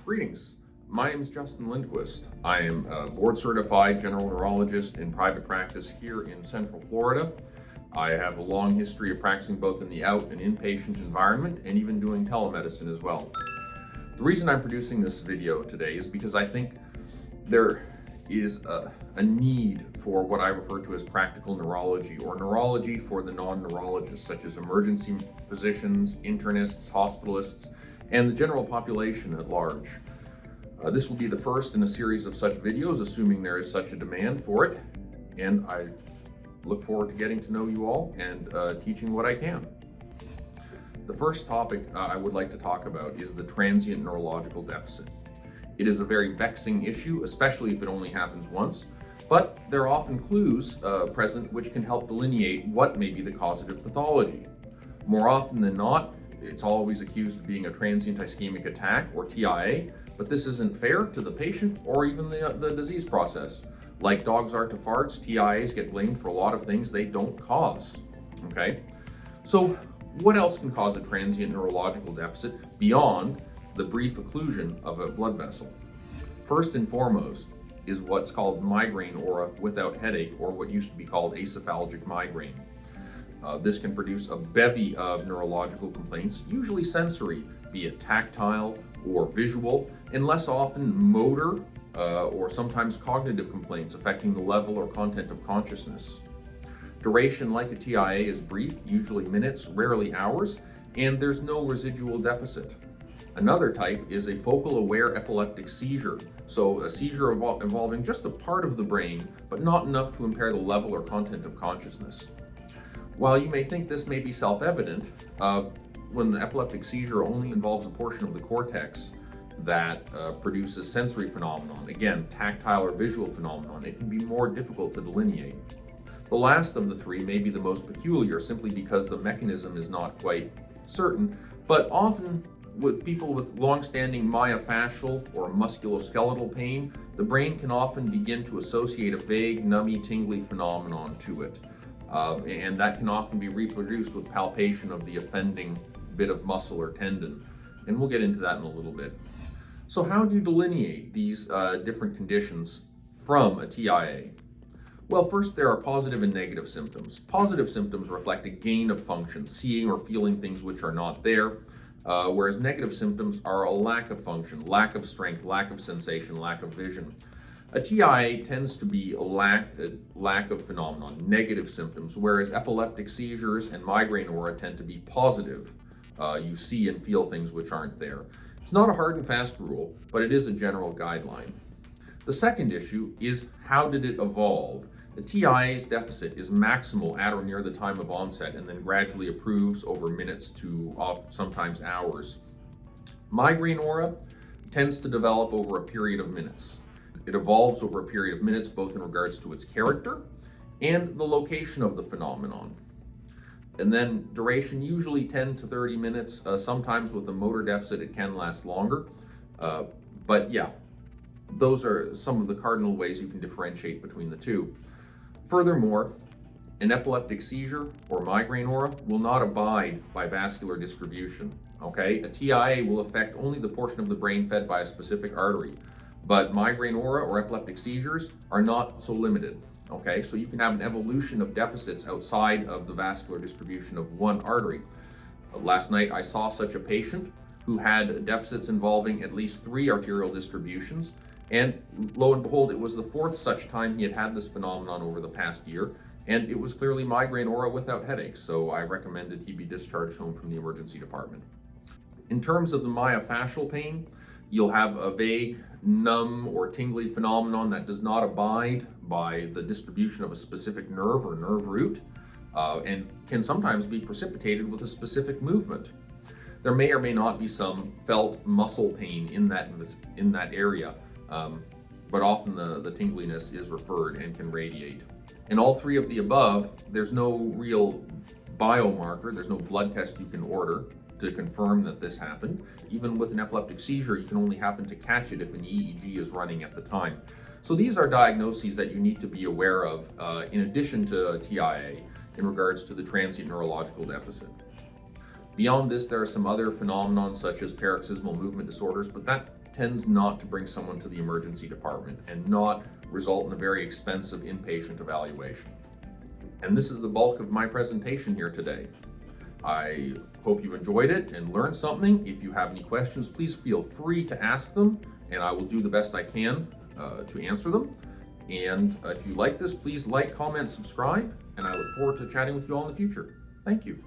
Greetings. My name is Justin Lindquist. I am a board-certified general neurologist in private practice here in Central Florida. I have a long history of practicing both in the out and inpatient environment and even doing telemedicine as well. The reason I'm producing this video today is because I think there is a need for what I refer to as practical neurology, or neurology for the non-neurologists, such as emergency physicians, internists, hospitalists, and the general population at large. This will be the first in a series of such videos, assuming there is such a demand for it, and I look forward to getting to know you all and teaching what I can. The first topic I would like to talk about is the transient neurological deficit. It is a very vexing issue, especially if it only happens once, but there are often clues present which can help delineate what may be the causative pathology. More often than not, it's always accused of being a transient ischemic attack, or TIA, but this isn't fair to the patient or even the disease process. Like dogs are to farts, TIAs get blamed for a lot of things they don't cause. Okay? So what else can cause a transient neurological deficit beyond the brief occlusion of a blood vessel? First and foremost is what's called migraine aura without headache, or what used to be called acephalgic migraine. This can produce a bevy of neurological complaints, usually sensory, be it tactile or visual, and less often motor or sometimes cognitive complaints affecting the level or content of consciousness. Duration like a TIA is brief, usually minutes, rarely hours, and there's no residual deficit. Another type is a focal aware epileptic seizure, so a seizure involving just a part of the brain, but not enough to impair the level or content of consciousness. While you may think this may be self-evident, when the epileptic seizure only involves a portion of the cortex that produces sensory phenomenon, again, tactile or visual phenomenon, it can be more difficult to delineate. The last of the three may be the most peculiar, simply because the mechanism is not quite certain, but often with people with long-standing myofascial or musculoskeletal pain, the brain can often begin to associate a vague, nummy, tingly phenomenon to it. And that can often be reproduced with palpation of the offending bit of muscle or tendon. And we'll get into that in a little bit. So how do you delineate these different conditions from a TIA? Well, first there are positive and negative symptoms. Positive symptoms reflect a gain of function, seeing or feeling things which are not there, whereas negative symptoms are a lack of function, lack of strength, lack of sensation, lack of vision. A TIA tends to be a lack of phenomenon, negative symptoms, whereas epileptic seizures and migraine aura tend to be positive. You see and feel things which aren't there. It's not a hard and fast rule, but it is a general guideline. The second issue is, how did it evolve? A TIA's deficit is maximal at or near the time of onset and then gradually improves over minutes to sometimes hours. Migraine aura tends to develop over a period of minutes. It evolves over a period of minutes, both in regards to its character and the location of the phenomenon. And then duration, usually 10 to 30 minutes. Sometimes with a motor deficit, it can last longer. But yeah, those are some of the cardinal ways you can differentiate between the two. Furthermore, an epileptic seizure or migraine aura will not abide by vascular distribution. Okay, a TIA will affect only the portion of the brain fed by a specific artery. But migraine aura or epileptic seizures are not so limited. Okay, so you can have an evolution of deficits outside of the vascular distribution of one artery. Last night I saw such a patient who had deficits involving at least 3 arterial distributions, and lo and behold, it was the 4th such time he had had this phenomenon over the past year, and it was clearly migraine aura without headaches, so I recommended he be discharged home from the emergency department. In terms of the myofascial pain, you'll have a vague, numb, or tingly phenomenon that does not abide by the distribution of a specific nerve or nerve root, and can sometimes be precipitated with a specific movement. There may or may not be some felt muscle pain in that area, but often the tingliness is referred and can radiate. In all three of the above, there's no real biomarker, there's no blood test you can order to confirm that this happened. Even with an epileptic seizure, you can only happen to catch it if an EEG is running at the time. So these are diagnoses that you need to be aware of in addition to TIA in regards to the transient neurological deficit. Beyond this, there are some other phenomena such as paroxysmal movement disorders, but that tends not to bring someone to the emergency department and not result in a very expensive inpatient evaluation. And this is the bulk of my presentation here today. I hope you enjoyed it and learned something. If you have any questions, please feel free to ask them, and I will do the best I can to answer them. And if you like this, please like, comment, subscribe, and I look forward to chatting with you all in the future. Thank you.